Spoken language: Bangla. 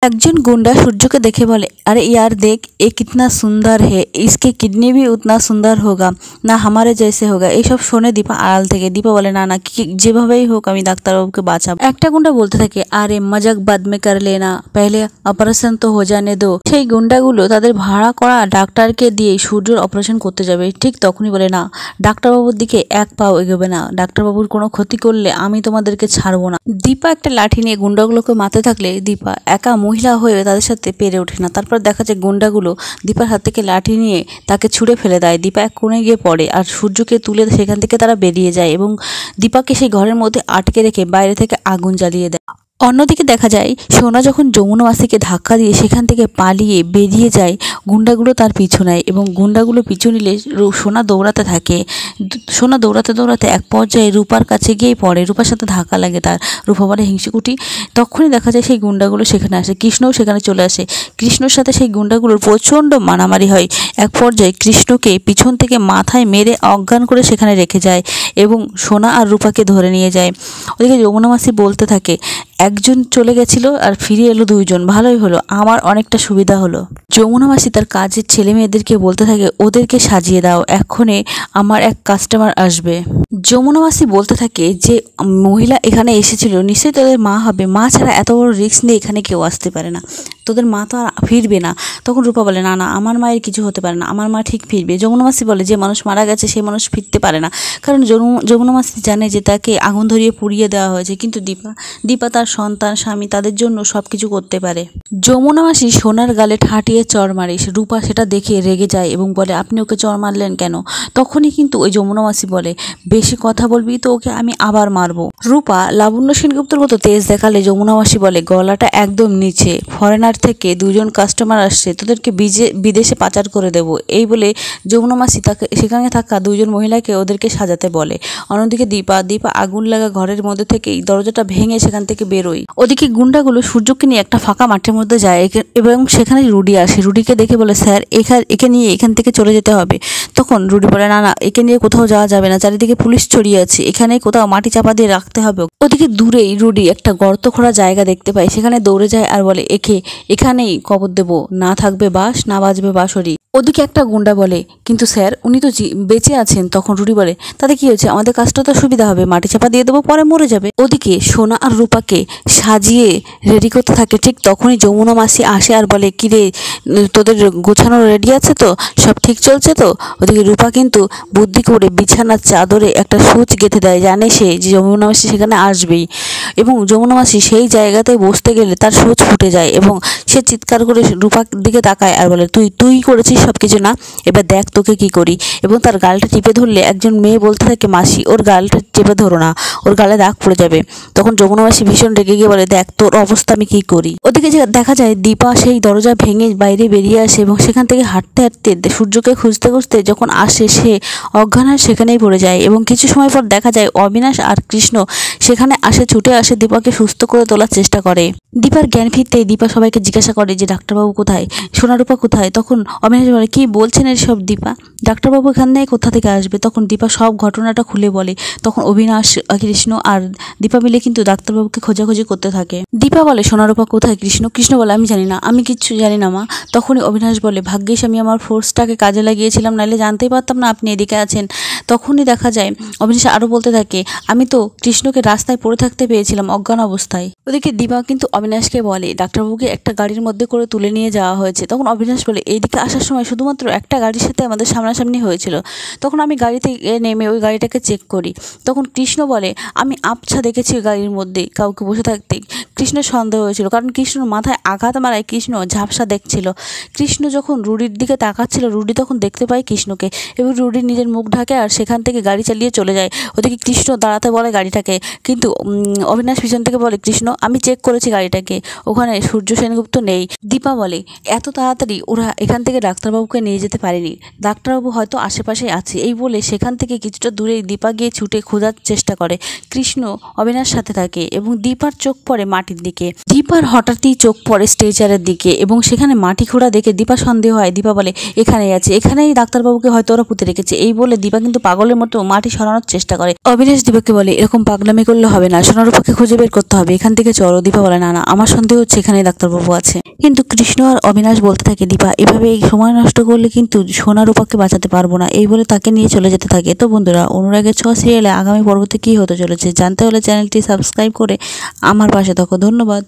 একজন गुंडा सूर्य को देखे बोले, अरे यार देख ये कितना सुंदर है, इसके किडनी भी उतना सुंदर होगा ना हमारे जैसे होगा। ये सब শুনে দীপা আড়াল থেকে দীপা বলে না না যেভাবেই হোক আমি ডাক্তারবাবুকে বাঁচাবো। একটা গুন্ডা বলতে থাকে, আরে মজাক বাদ মে কর লেনা, পহলে অপারেশন তো হো জানে দো। সেই গুন্ডাগুলো তাদের ভাড়া করা ডাক্তারকে দিয়ে সূর্যর অপারেশন করতে যাবে। ঠিক তখনই বলে, না ডাক্তারবাবুর দিকে এক পাও এগোবে না, ডাক্তারবাবুর কোনো ক্ষতি করলে আমি তোমাদেরকে ছাড়বো না। দীপা একটা লাঠি নিয়ে গুন্ডাগুলোকে মারতে থাকলে দীপা একা মহিলা হয়ে তাদের সাথে পেরে ওঠে না। তারপর দেখা যায় গুন্ডাগুলো দীপার হাত থেকে লাঠি নিয়ে তাকে ছুঁড়ে ফেলে দেয়। দীপা এক কোণে গিয়ে পড়ে আর সূর্যকে তুলে সেখান থেকে তারা বেরিয়ে যায় এবং দীপাকে সেই ঘরের মধ্যে আটকে রেখে বাইরে থেকে আগুন জ্বালিয়ে দেয়। অন্যদিকে দেখা যায় সোনা যখন যমুনা মাসিকে ধাক্কা দিয়ে সেখান থেকে পালিয়ে বেরিয়ে যায়, গুন্ডাগুলো তার পিছু নেয় এবং গুন্ডাগুলো পিছু নিলে সোনা দৌড়াতে থাকে। সোনা দৌড়াতে দৌড়াতে এক পর্যায়ে রূপার কাছে গিয়ে পড়ে, রূপার সাথে ধাক্কা লাগে তার। রূপা বলে হিংসুকুটি। তখনই দেখা যায় সেই গুন্ডাগুলো সেখানে আসে, কৃষ্ণও সেখানে চলে আসে। কৃষ্ণর সাথে সেই গুন্ডাগুলোর প্রচণ্ড মারামারি হয়। এক পর্যায়ে কৃষ্ণকে পিছন থেকে মাথায় মেরে অজ্ঞান করে সেখানে রেখে যায় এবং সোনা আর রূপাকে ধরে নিয়ে যায়। ওদিকে যমুনা মাসি বলতে থাকে, একজন চলে গেছিল আর ফিরে এলো দুইজন, ভালোই হলো, আমার অনেকটা সুবিধা হলো। যমুনা মাসি তার কাজের ছেলে মেয়েদেরকে বলতে থাকে, ওদেরকে সাজিয়ে দাও, এক্ষণে আমার এক কাস্টমার আসবে। যমুনা মাসি বলতে থাকে যে মহিলা এখানে এসেছিল নিশ্চয়ই তোদের মা হবে, মা ছাড়া এত বড় রিস্ক নিয়ে এখানে কেউ আসতে পারে না, তোদের মা তো আর ফিরবে না। তখন রূপা বলে, না না আমার মায়ের কিছু হতে পারে না, আমার মা ঠিক ফিরবে। যমুনা মাসি বলে, যে মানুষ মারা গেছে সেই মানুষ ফিরতে পারে না, কারণ যমুনা মাসি জানে যে তাকে আগুন ধরিয়ে পুড়িয়ে দেওয়া হয়েছে, কিন্তু দীপা তার সন্তান স্বামী তাদের জন্য সব কিছু করতে পারে। যমুনা মাসি সোনার গালে ঠাঁটিয়ে চড় মারে, রূপা সেটা দেখে রেগে যায় এবং বলে, আপনি ওকে চড় মারলেন কেন? তখনই কিন্তু ওই যমুনা মাসি বলে, বেশি কথা বলবি তো ওকে আমি আবার মারবো। রূপা লাবণ্য সেনগুপ্তর মতো তেজ দেখালে যমুনা মাসি বলে, গলাটা একদম নিচে, ফরেনার থেকে দুজন কাস্টমার আসছে, তোদেরকে বিদেশে পাচার করে দেবো। এই বলে যমুনা মাসি তাকে সেখানে থাকা দুজন মহিলাকে ওদেরকে সাজাতে বলে। অন্যদিকে দীপা আগুন লাগা ঘরের মধ্যে থেকেই দরজাটা ভেঙে সেখান থেকে বেরোয়। ওদিকে গুন্ডাগুলো সূর্যকে নিয়ে একটা ফাঁকা মাঠের মধ্যে যায় এবং সেখানে রুডি আসে। রুডিকে দেখে বলে, স্যার একে নিয়ে এখান থেকে চলে যেতে হবে। তখন রুডি বলে, না না একে নিয়ে কোথাও যাওয়া যাবে না, চারিদিকে পুলিশ ছড়িয়ে আছে, এখানে কোথাও মাটি চাপা দিয়ে রাখতে হবে। ওদিকে দূরেই রুডি একটা গর্ত খোঁড়া জায়গা দেখতে পায়, সেখানে দৌড়ে যায় আর বলে, এখানেই কবর দেবো, না থাকবে বাঁশ না বাজবে বাঁশরি। ওদিকে একটা গুন্ডা বলে, কিন্তু স্যার উনি তো বেঁচে আছেন। তখন রুডি বলে, তাতে কি হয়েছে, আমাদের কাজটা তো সুবিধা হবে, মাটি চাপা দিয়ে দেবো, পরে মরে যাবে। ওদিকে সোনা আর রূপাকে সাজিয়ে রেডি করতে থাকে। ঠিক তখনই যমুনা মাসি আসে আর বলে, কি রে তোদের গোছানো রেডি আছে তো, সব ঠিক চলছে তো? ওদিকে রূপা কিন্তু বুদ্ধি করে বিছানার চাদরে একটা সুচ গেঁথে দেয়, জানে সে যে যমুনা মাসি সেখানে আসবেই এবং যমুনা মাসি সেই জায়গাতে বসতে গেলে তার সুচ ফুটে যায় এবং সে চিৎকার করে রূপার দিকে তাকায় আর বলে, তুই করেছিস সব কিছু না, এবার দেখ তোকে কি করি। এবং তার গালটা টিপে ধরলে একজন মেয়ে বলতে থাকে, মাসি ওর গালটা চেপে ধরো না, ওর গালে দাগ পড়ে যাবে। তখন যমুনা মাসি ভীষণ রেগে গিয়ে বলে, দেখ তোর অবস্থা আমি কি করি। ওদিকে দেখা যায় দীপা সেই দরজা ভেঙে বাইরে বেরিয়ে আসে এবং সেখান থেকে হাঁটতে হাঁটতে সূর্যকে খুঁজতে খুঁজতে যখন আসে সে অজ্ঞান হয় সেখানেই পড়ে যায় এবং কিছু সময় পর দেখা যায় অবিনাশ আর কৃষ্ণ সেখানে ছুটে আসে দীপাকে সুস্থ করে তোলার চেষ্টা করে। দীপার জ্ঞান ফিরতেই দীপা সবাইকে জিজ্ঞাসা করে যে ডাক্তারবাবু কোথায়, সোনারূপা কোথায়। তখন অবিনাশ বলে, কি বলছেন এসব দীপা, ডাক্তারবাবু এখান থেকে কোথা থেকে আসবে। তখন দীপা সব ঘটনাটা খুলে বলে। তখন অবিনাশ কৃষ্ণ আর দীপা মিলে কিন্তু ডাক্তারবাবুকে খোঁজাখুঁজি করতে থাকে। দীপা বলে, সোনারূপা কোথায়? কৃষ্ণ বলে, আমি জানি না, আমি কিচ্ছু জানি না মা। তখনই অবিনাশ বলে, ভাগ্যিস আমি আমার ফোর্সটাকে কাজে লাগিয়েছিলাম, নাহলে জানতেই পারতাম না আপনি এদিকে আছেন। তখনই দেখা যায় অবিনাশ আরও বলতে থাকে, আমি তো কৃষ্ণকে রাস্তায় পড়ে থাকতে পেয়েছিলাম অজ্ঞান অবস্থায়। ওদিকে দীপা কিন্তু অবিনাশকে বলে, ডাক্তারবাবুকে একটা গাড়ির মধ্যে করে তুলে নিয়ে যাওয়া হয়েছে। তখন অবিনাশ বলে, এইদিকে আসার সময় শুধুমাত্র একটা গাড়ির সাথে আমাদের সামনাসামনি হয়েছিল, তখন আমি গাড়ি থেকে নেমে ওই গাড়িটাকে চেক করি। তখন কৃষ্ণ বলে, আমি আবছা দেখেছি গাড়ির মধ্যে কাউকে বসে থাকতে। কৃষ্ণের সন্দেহ হয়েছিল, কারণ কৃষ্ণর মাথায় আঘাত মারায় কৃষ্ণ ঝাপসা দেখছিল। কৃষ্ণ যখন রুডির দিকে তাকাচ্ছিল, রুডি তখন দেখতে পায় কৃষ্ণকে এবং রুডি নিজের মুখ ঢাকে আর সেখান থেকে গাড়ি চালিয়ে চলে যায়। ওদিকে কৃষ্ণ দাঁড়াতে বলে গাড়িটাকে, কিন্তু অবিনাশ পিছন থেকে বলে, কৃষ্ণ আমি চেক করেছি গাড়িটাকে, ওখানে সূর্য সেনগুপ্ত নেই। দীপা বলে, এত তাড়াতাড়ি ওরা এখান থেকে ডাক্তারবাবুকে নিয়ে যেতে পারেনি, ডাক্তারবাবু হয়তো আশেপাশে আছে। এই বলে সেখান থেকে কিছুটা দূরে দীপা গিয়ে ছুটে খোঁজার চেষ্টা করে। কৃষ্ণ অবিনাশ সাথে থাকে এবং দীপার চোখ পড়ে মাটির দিকে। দীপার হঠাৎই চোখ পড়ে স্ট্রেচারের দিকে এবং সেখানে মাটি খোঁড়া দেখে দীপা সন্দেহ হয়। দীপা বলে, এখানেই আছে, এখানেই ডাক্তারবাবুকে হয়তো ওরা পুঁতে রেখেছে। এই বলে দীপা কিন্তু পাগলের মতো মাটি সরানোর চেষ্টা করে। অবিনাশ দীপাকে বলে এরকম পাগলামি করলে হবে না, সোনারূপাকে খুঁজে বের করতে হবে, এখান থেকে চলো। দীপা বলে না না, আমার সন্দেহ হচ্ছে এখানে ডাক্তারবাবু আছে। কিন্তু কৃষ্ণ আর অবিনাশ বলতে থাকে দীপা এভাবে সময় নষ্ট করলে কিন্তু সোনারূপাকে বাঁচাতে পারবো না, এই বলে তাকে নিয়ে চলে যেতে থাকে। তো বন্ধুরা, অনুরাগের ছোঁয়া সিরিয়ালে আগামী পর্বতে কি হতে চলেছে জানতে হলে চ্যানেলটি সাবস্ক্রাইব করে আমার পাশে থাকো। ধন্যবাদ।